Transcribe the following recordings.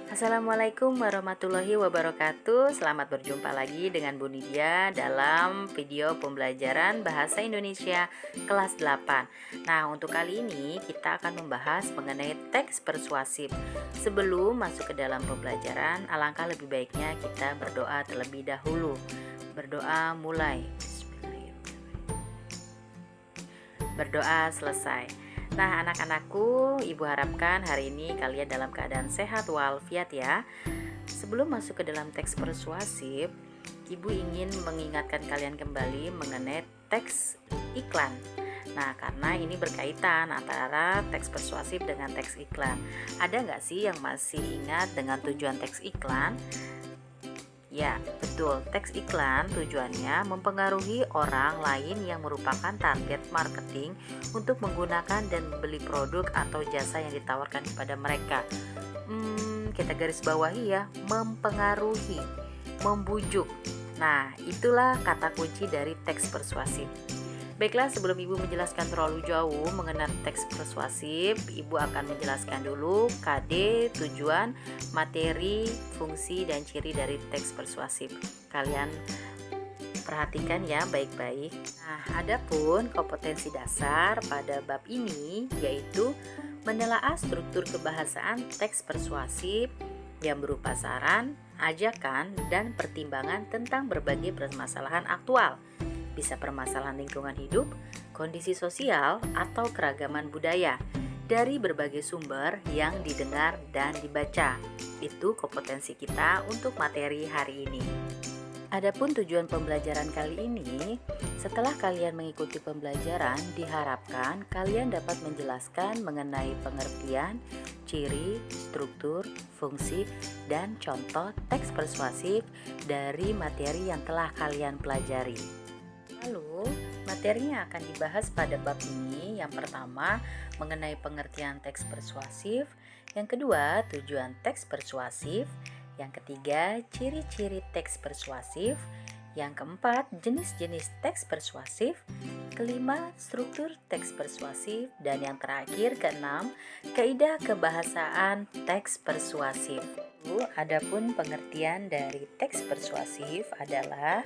Assalamualaikum warahmatullahi wabarakatuh. Selamat berjumpa lagi dengan Bu Nidia dalam video pembelajaran Bahasa Indonesia kelas 8. Nah, untuk kali ini kita akan membahas mengenai teks persuasif. Sebelum masuk ke dalam pembelajaran, alangkah lebih baiknya kita berdoa terlebih dahulu. Berdoa mulai. Berdoa selesai. Nah, anak-anakku, Ibu harapkan hari ini kalian dalam keadaan sehat walafiat ya. Sebelum masuk ke dalam teks persuasif, Ibu ingin mengingatkan kalian kembali mengenai teks iklan. Nah, karena ini berkaitan antara teks persuasif dengan teks iklan. Ada nggak sih yang masih ingat dengan tujuan teks iklan? Ya, betul. Teks iklan tujuannya mempengaruhi orang lain yang merupakan target marketing untuk menggunakan dan membeli produk atau jasa yang ditawarkan kepada mereka. Kita garis bawahi ya, mempengaruhi, membujuk. Nah, itulah kata kunci dari teks persuasif. Baiklah, sebelum Ibu menjelaskan terlalu jauh mengenai teks persuasif, Ibu akan menjelaskan dulu KD, tujuan, materi, fungsi, dan ciri dari teks persuasif. Kalian perhatikan ya baik-baik. Nah, adapun kompetensi dasar pada bab ini yaitu menelaah struktur kebahasaan teks persuasif yang berupa saran, ajakan, dan pertimbangan tentang berbagai permasalahan aktual. Bisa permasalahan lingkungan hidup, kondisi sosial, atau keragaman budaya dari berbagai sumber yang didengar dan dibaca. Itu kompetensi kita untuk materi hari ini. Adapun tujuan pembelajaran kali ini, setelah kalian mengikuti pembelajaran, diharapkan kalian dapat menjelaskan mengenai pengertian, ciri, struktur, fungsi, dan contoh teks persuasif dari materi yang telah kalian pelajari. Lalu, materi yang akan dibahas pada bab ini yang pertama mengenai pengertian teks persuasif, yang kedua tujuan teks persuasif, yang ketiga ciri-ciri teks persuasif, yang keempat jenis-jenis teks persuasif, kelima struktur teks persuasif, dan yang terakhir keenam kaidah kebahasaan teks persuasif. Adapun pengertian dari teks persuasif adalah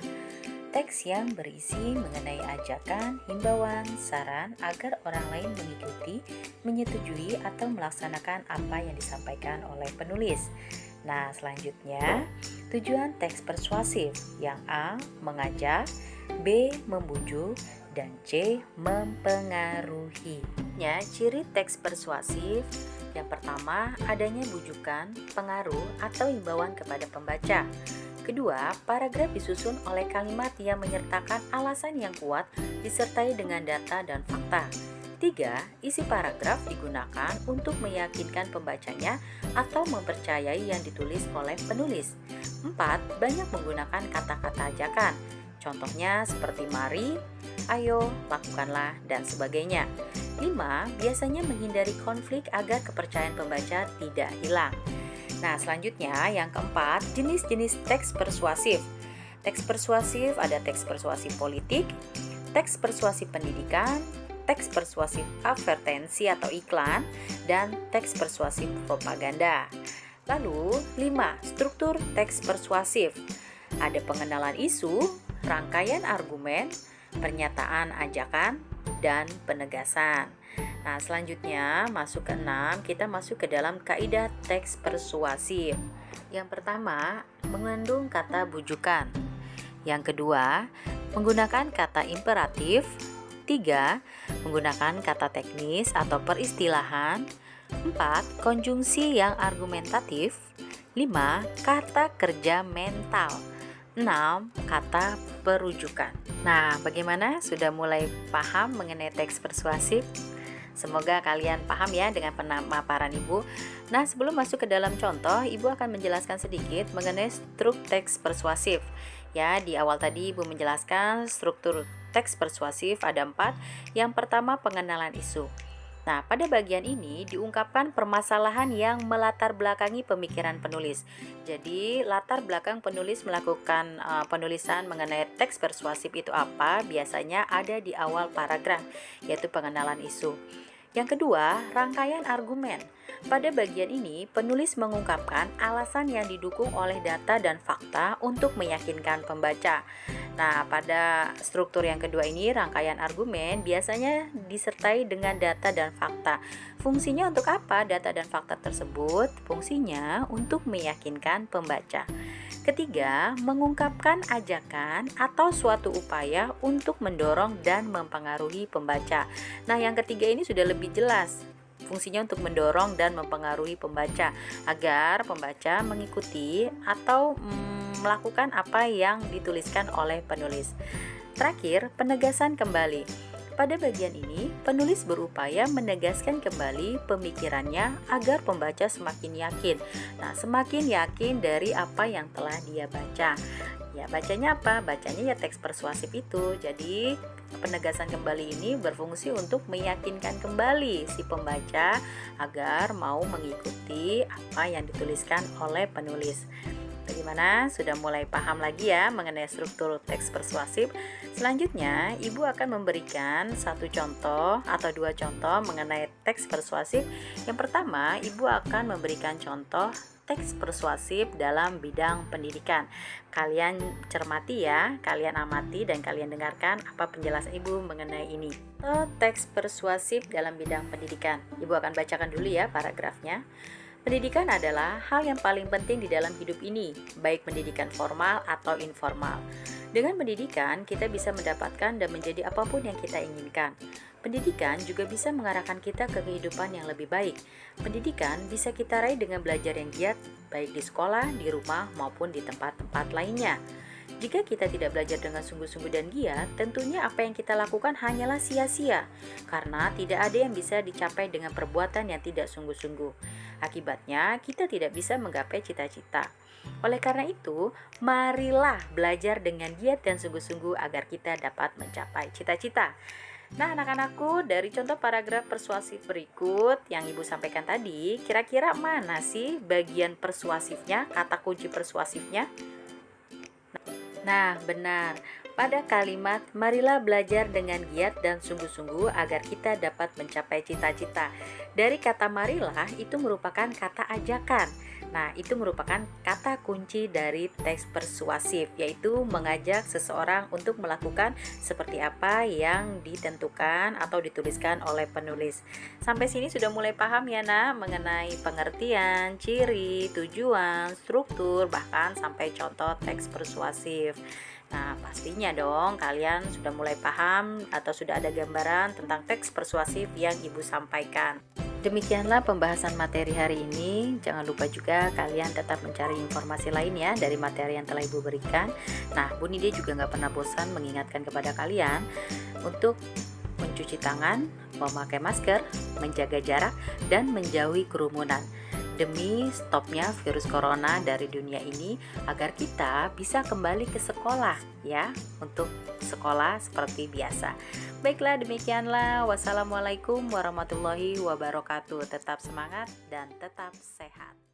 teks yang berisi mengenai ajakan, himbauan, saran agar orang lain mengikuti, menyetujui, atau melaksanakan apa yang disampaikan oleh penulis. Nah, selanjutnya tujuan teks persuasif yang A. mengajak, B. membujuk, dan C. mempengaruhi. Ciri teks persuasif yang pertama, adanya bujukan, pengaruh, atau himbauan kepada pembaca. Kedua, paragraf disusun oleh kalimat yang menyertakan alasan yang kuat disertai dengan data dan fakta. Tiga, isi paragraf digunakan untuk meyakinkan pembacanya atau mempercayai yang ditulis oleh penulis. Empat, banyak menggunakan kata-kata ajakan. Contohnya seperti mari, ayo, lakukanlah, dan sebagainya. Lima, biasanya menghindari konflik agar kepercayaan pembaca tidak hilang. Nah, selanjutnya yang keempat, jenis-jenis teks persuasif. Teks persuasif ada teks persuasif politik, teks persuasif pendidikan, teks persuasif advertensi atau iklan, dan teks persuasif propaganda. Lalu, 5. Struktur teks persuasif. Ada pengenalan isu, rangkaian argumen, pernyataan ajakan, dan penegasan. Nah, selanjutnya masuk ke 6, kita masuk ke dalam kaidah teks persuasif. Yang pertama, mengandung kata bujukan. Yang kedua, menggunakan kata imperatif. 3, menggunakan kata teknis atau peristilahan. 4, konjungsi yang argumentatif. 5, kata kerja mental. 6, kata perujukan. Nah, bagaimana? Sudah mulai paham mengenai teks persuasif? Semoga kalian paham ya dengan pemaparan Ibu. Nah, sebelum masuk ke dalam contoh, Ibu akan menjelaskan sedikit mengenai struktur teks persuasif. Ya, di awal tadi Ibu menjelaskan struktur teks persuasif ada 4. Yang pertama, pengenalan isu. Nah, pada bagian ini diungkapkan permasalahan yang melatar belakangi pemikiran penulis. Jadi, latar belakang penulis melakukan penulisan mengenai teks persuasif itu apa? Biasanya ada di awal paragraf, yaitu pengenalan isu. Yang kedua, rangkaian argumen. Pada bagian ini, penulis mengungkapkan alasan yang didukung oleh data dan fakta untuk meyakinkan pembaca. Nah, pada struktur yang kedua ini, rangkaian argumen biasanya disertai dengan data dan fakta. Fungsinya untuk apa data dan fakta tersebut? Fungsinya untuk meyakinkan pembaca. Ketiga, mengungkapkan ajakan atau suatu upaya untuk mendorong dan mempengaruhi pembaca. Nah, yang ketiga ini sudah lebih jelas. Fungsinya untuk mendorong dan mempengaruhi pembaca agar pembaca mengikuti atau melakukan apa yang dituliskan oleh penulis. Terakhir, penegasan kembali. Pada bagian ini, penulis berupaya menegaskan kembali pemikirannya agar pembaca semakin yakin. Nah, semakin yakin dari apa yang telah dia baca. Ya, bacanya apa? Bacanya ya teks persuasif itu. Jadi, penegasan kembali ini berfungsi untuk meyakinkan kembali si pembaca agar mau mengikuti apa yang dituliskan oleh penulis. Bagaimana? Sudah mulai paham lagi ya mengenai struktur teks persuasif? Selanjutnya, Ibu akan memberikan satu contoh atau dua contoh mengenai teks persuasif. Yang pertama, Ibu akan memberikan contoh teks persuasif dalam bidang pendidikan. Kalian cermati ya, kalian amati dan kalian dengarkan apa penjelasan Ibu mengenai ini. Teks persuasif dalam bidang pendidikan. Ibu akan bacakan dulu ya paragrafnya. Pendidikan adalah hal yang paling penting di dalam hidup ini, baik pendidikan formal atau informal. Dengan pendidikan, kita bisa mendapatkan dan menjadi apapun yang kita inginkan. Pendidikan juga bisa mengarahkan kita ke kehidupan yang lebih baik. Pendidikan bisa kita raih dengan belajar yang giat, baik di sekolah, di rumah, maupun di tempat-tempat lainnya. Jika kita tidak belajar dengan sungguh-sungguh dan giat, tentunya apa yang kita lakukan hanyalah sia-sia, karena tidak ada yang bisa dicapai dengan perbuatan yang tidak sungguh-sungguh. Akibatnya, kita tidak bisa menggapai cita-cita. Oleh karena itu, marilah belajar dengan giat dan sungguh-sungguh agar kita dapat mencapai cita-cita. Nah, anak-anakku, dari contoh paragraf persuasif berikut yang Ibu sampaikan tadi, kira-kira mana sih bagian persuasifnya, kata kunci persuasifnya? Nah, benar. Pada kalimat, marilah belajar dengan giat dan sungguh-sungguh agar kita dapat mencapai cita-cita. Dari kata marilah, itu merupakan kata ajakan. Nah, itu merupakan kata kunci dari teks persuasif, yaitu mengajak seseorang untuk melakukan seperti apa yang ditentukan atau dituliskan oleh penulis. Sampai sini sudah mulai paham ya, nak, mengenai pengertian, ciri, tujuan, struktur, bahkan sampai contoh teks persuasif. Nah, pastinya dong kalian sudah mulai paham atau sudah ada gambaran tentang teks persuasif yang Ibu sampaikan. Demikianlah pembahasan materi hari ini. Jangan lupa juga kalian tetap mencari informasi lain ya dari materi yang telah Ibu berikan. Nah, Bu Nidia juga nggak pernah bosan mengingatkan kepada kalian untuk mencuci tangan, memakai masker, menjaga jarak, dan menjauhi kerumunan. Demi stopnya virus corona dari dunia ini agar kita bisa kembali ke sekolah ya, untuk sekolah seperti biasa. Baiklah, demikianlah. Wassalamualaikum warahmatullahi wabarakatuh. Tetap semangat dan tetap sehat.